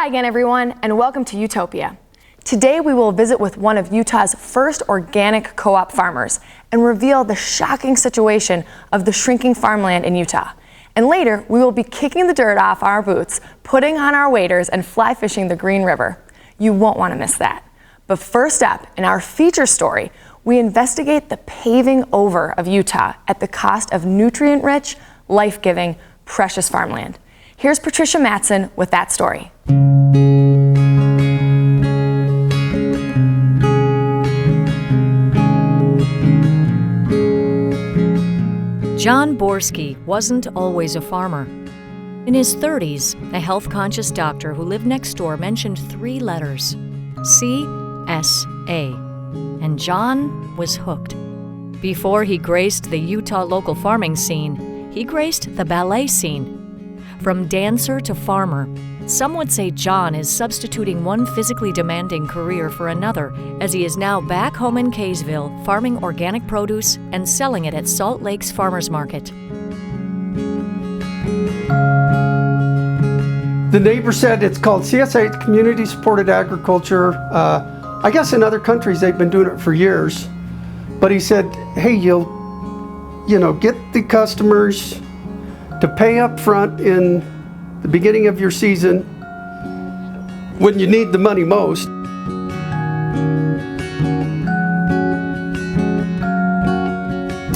Hi again, everyone, and welcome to Utopia. Today we will visit with one of Utah's first organic co-op farmers and reveal the shocking situation of the shrinking farmland in Utah. And later, we will be kicking the dirt off our boots, putting on our waders, and fly fishing the Green River. You won't want to miss that. But first up, in our feature story, we investigate the paving over of Utah at the cost of nutrient-rich, life-giving, precious farmland. Here's Patricia Matson with that story. John Borsky wasn't always a farmer. In his 30s, a health-conscious doctor who lived next door mentioned 3 letters, C-S-A, and John was hooked. Before he graced the Utah local farming scene, he graced the ballet scene. From dancer to farmer, some would say John is substituting one physically demanding career for another, as he is now back home in Kaysville farming organic produce and selling it at Salt Lake's Farmers Market. The neighbor said it's called CSA, it's Community Supported Agriculture. I guess in other countries they've been doing it for years. But he said, hey, you'll get the customers to pay up front in the beginning of your season when you need the money most.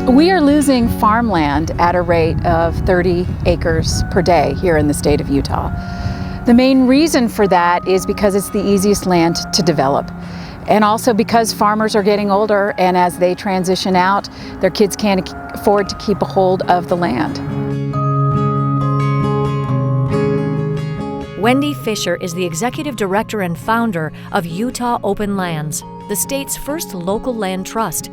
We are losing farmland at a rate of 30 acres per day here in the state of Utah. The main reason for that is because it's the easiest land to develop. And also because farmers are getting older, and as they transition out, their kids can't afford to keep a hold of the land. Wendy Fisher is the executive director and founder of Utah Open Lands, the state's first local land trust.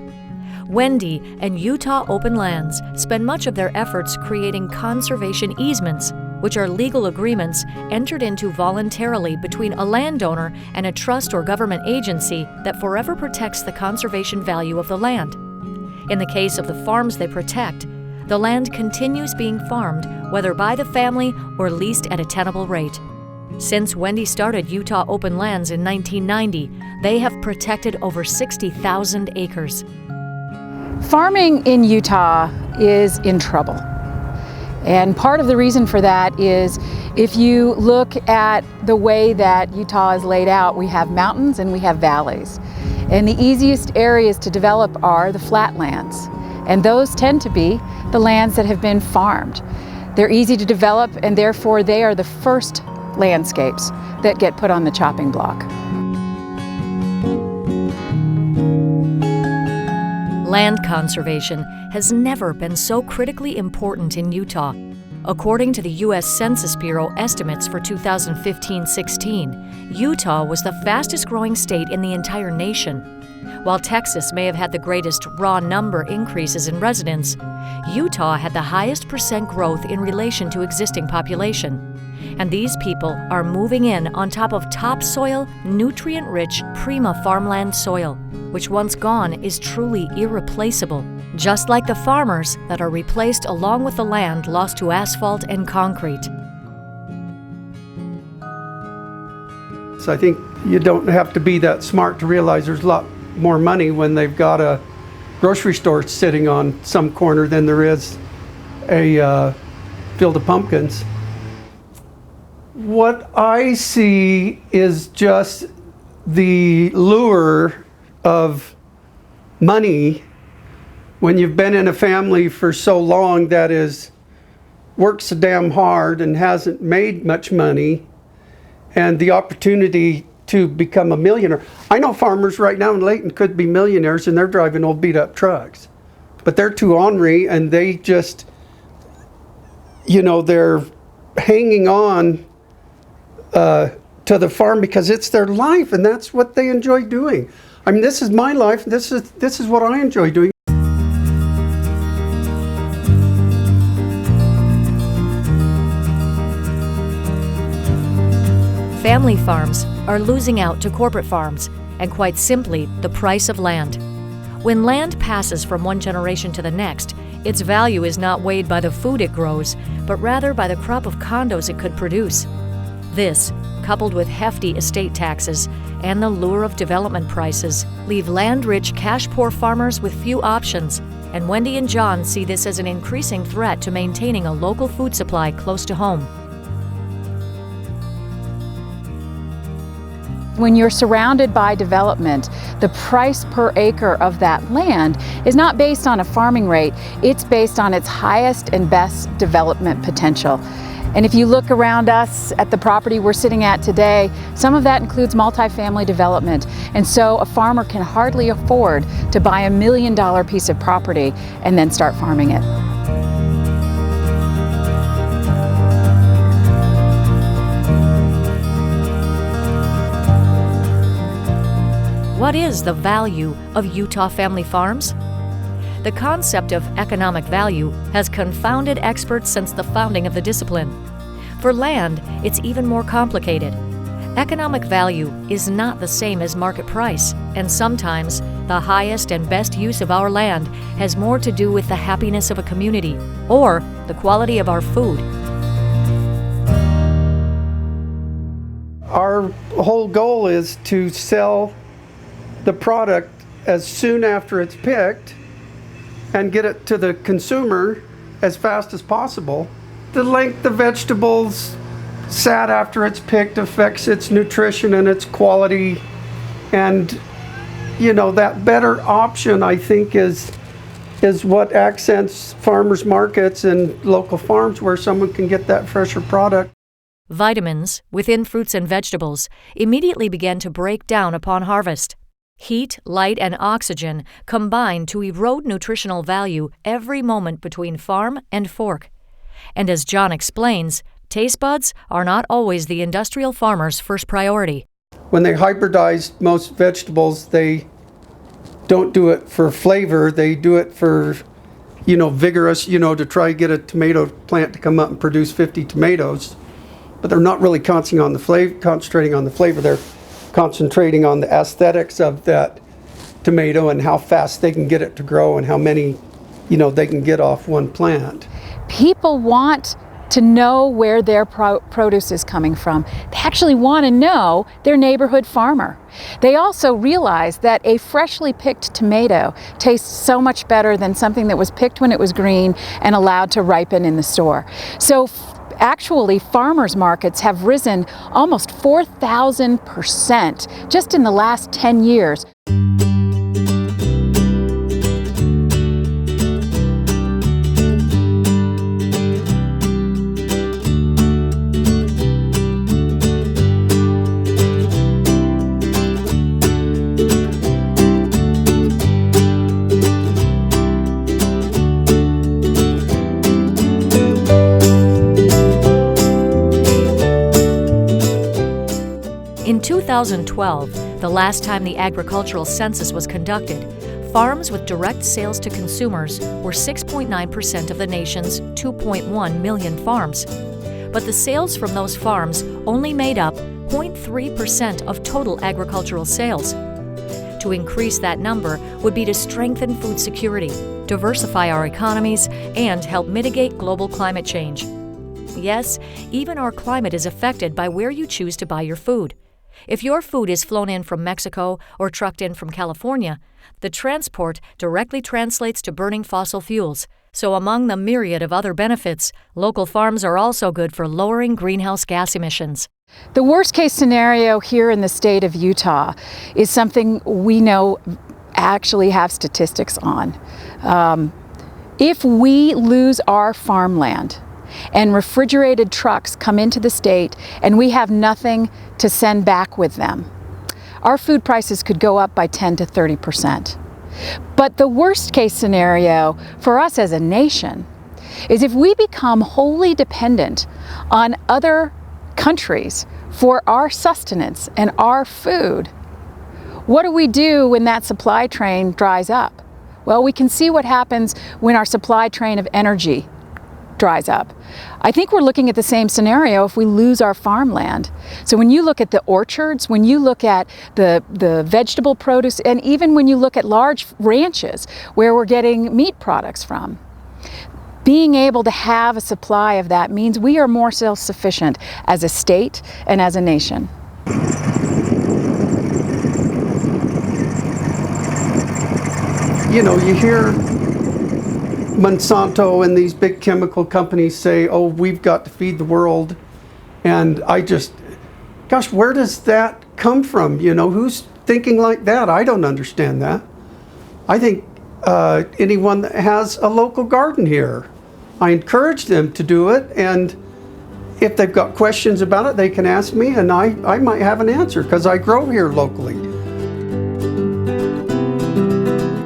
Wendy and Utah Open Lands spend much of their efforts creating conservation easements, which are legal agreements entered into voluntarily between a landowner and a trust or government agency that forever protects the conservation value of the land. In the case of the farms they protect, the land continues being farmed, whether by the family or leased at a tenable rate. Since Wendy started Utah Open Lands in 1990, they have protected over 60,000 acres. Farming in Utah is in trouble. And part of the reason for that is if you look at the way that Utah is laid out, we have mountains and we have valleys. And the easiest areas to develop are the flatlands. And those tend to be the lands that have been farmed. They're easy to develop, and therefore they are the first landscapes that get put on the chopping block. Land conservation has never been so critically important in Utah. According to the U.S. Census Bureau estimates for 2015-16, Utah was the fastest growing state in the entire nation. While Texas may have had the greatest raw number increases in residents, Utah had the highest percent growth in relation to existing population. And these people are moving in on top of topsoil, nutrient-rich, prima farmland soil, which once gone is truly irreplaceable, just like the farmers that are replaced along with the land lost to asphalt and concrete. So I think you don't have to be that smart to realize there's a lot more money when they've got a grocery store sitting on some corner than there is a field of pumpkins. What I see is just the lure of money when you've been in a family for so long that is works so damn hard and hasn't made much money, and the opportunity to become a millionaire. I know farmers right now in Layton could be millionaires and they're driving old beat up trucks, but they're too ornery and they just, they're hanging on to the farm because it's their life and that's what they enjoy doing. I mean, this is my life. This is what I enjoy doing. Family farms are losing out to corporate farms, and quite simply, the price of land. When land passes from one generation to the next, its value is not weighed by the food it grows, but rather by the crop of condos it could produce. This, coupled with hefty estate taxes and the lure of development prices, leave land-rich, cash-poor farmers with few options, and Wendy and John see this as an increasing threat to maintaining a local food supply close to home. When you're surrounded by development, the price per acre of that land is not based on a farming rate, it's based on its highest and best development potential. And if you look around us at the property we're sitting at today, some of that includes multifamily development. And so a farmer can hardly afford to buy $1 million piece of property and then start farming it. What is the value of Utah family farms? The concept of economic value has confounded experts since the founding of the discipline. For land, it's even more complicated. Economic value is not the same as market price, and sometimes the highest and best use of our land has more to do with the happiness of a community or the quality of our food. Our whole goal is to sell the product as soon after it's picked and get it to the consumer as fast as possible. The length the vegetables sat after it's picked affects its nutrition and its quality, and that better option, I think, is what accents farmers markets and local farms where someone can get that fresher product. Vitamins within fruits and vegetables immediately began to break down upon harvest. Heat, light, and oxygen combine to erode nutritional value every moment between farm and fork. And as John explains, taste buds are not always the industrial farmer's first priority. When they hybridize most vegetables, they don't do it for flavor. They do it for, vigorous, to try to get a tomato plant to come up and produce 50 tomatoes. But they're not really concentrating on the flavor. They're concentrating on the aesthetics of that tomato and how fast they can get it to grow and how many, they can get off one plant. People want to know where their produce is coming from. They actually want to know their neighborhood farmer. They also realize that a freshly picked tomato tastes so much better than something that was picked when it was green and allowed to ripen in the store. So actually, farmers markets have risen almost 4,000% just in the last 10 years. In 2012, the last time the agricultural census was conducted, farms with direct sales to consumers were 6.9% of the nation's 2.1 million farms. But the sales from those farms only made up 0.3% of total agricultural sales. To increase that number would be to strengthen food security, diversify our economies, and help mitigate global climate change. Yes, even our climate is affected by where you choose to buy your food. If your food is flown in from Mexico or trucked in from California, the transport directly translates to burning fossil fuels. So among the myriad of other benefits, local farms are also good for lowering greenhouse gas emissions. The worst case scenario here in the state of Utah is something we know actually have statistics on. If we lose our farmland and refrigerated trucks come into the state and we have nothing to send back with them, our food prices could go up by 10 to 30%. But the worst case scenario for us as a nation is if we become wholly dependent on other countries for our sustenance and our food. What do we do when that supply train dries up? Well, we can see what happens when our supply train of energy dries up. I think we're looking at the same scenario if we lose our farmland. So when you look at the orchards, when you look at the vegetable produce, and even when you look at large ranches where we're getting meat products from, Being able to have a supply of that means we are more self-sufficient as a state and as a nation. You know, you hear Monsanto and these big chemical companies say, oh, we've got to feed the world. And gosh, where does that come from? You know, who's thinking like that? I don't understand that. I think anyone that has a local garden here, I encourage them to do it. And if they've got questions about it, they can ask me, and I might have an answer because I grow here locally.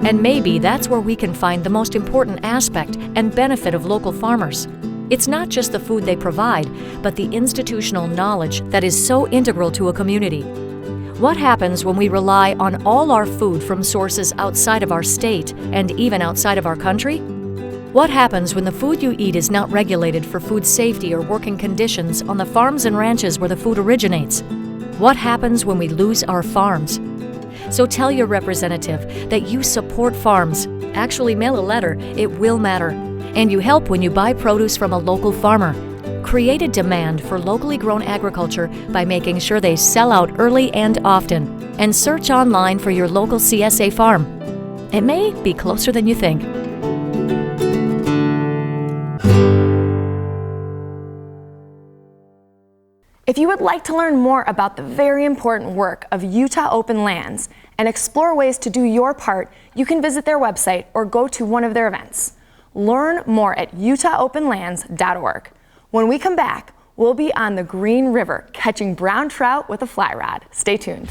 And maybe that's where we can find the most important aspect and benefit of local farmers. It's not just the food they provide, but the institutional knowledge that is so integral to a community. What happens when we rely on all our food from sources outside of our state and even outside of our country? What happens when the food you eat is not regulated for food safety or working conditions on the farms and ranches where the food originates? What happens when we lose our farms? So tell your representative that you support farms. Actually, mail a letter. It will matter. And you help when you buy produce from a local farmer. Create a demand for locally grown agriculture by making sure they sell out early and often. And search online for your local CSA farm. It may be closer than you think. If you would like to learn more about the very important work of Utah Open Lands and explore ways to do your part, you can visit their website or go to one of their events. Learn more at utahopenlands.org. When we come back, we'll be on the Green River catching brown trout with a fly rod. Stay tuned.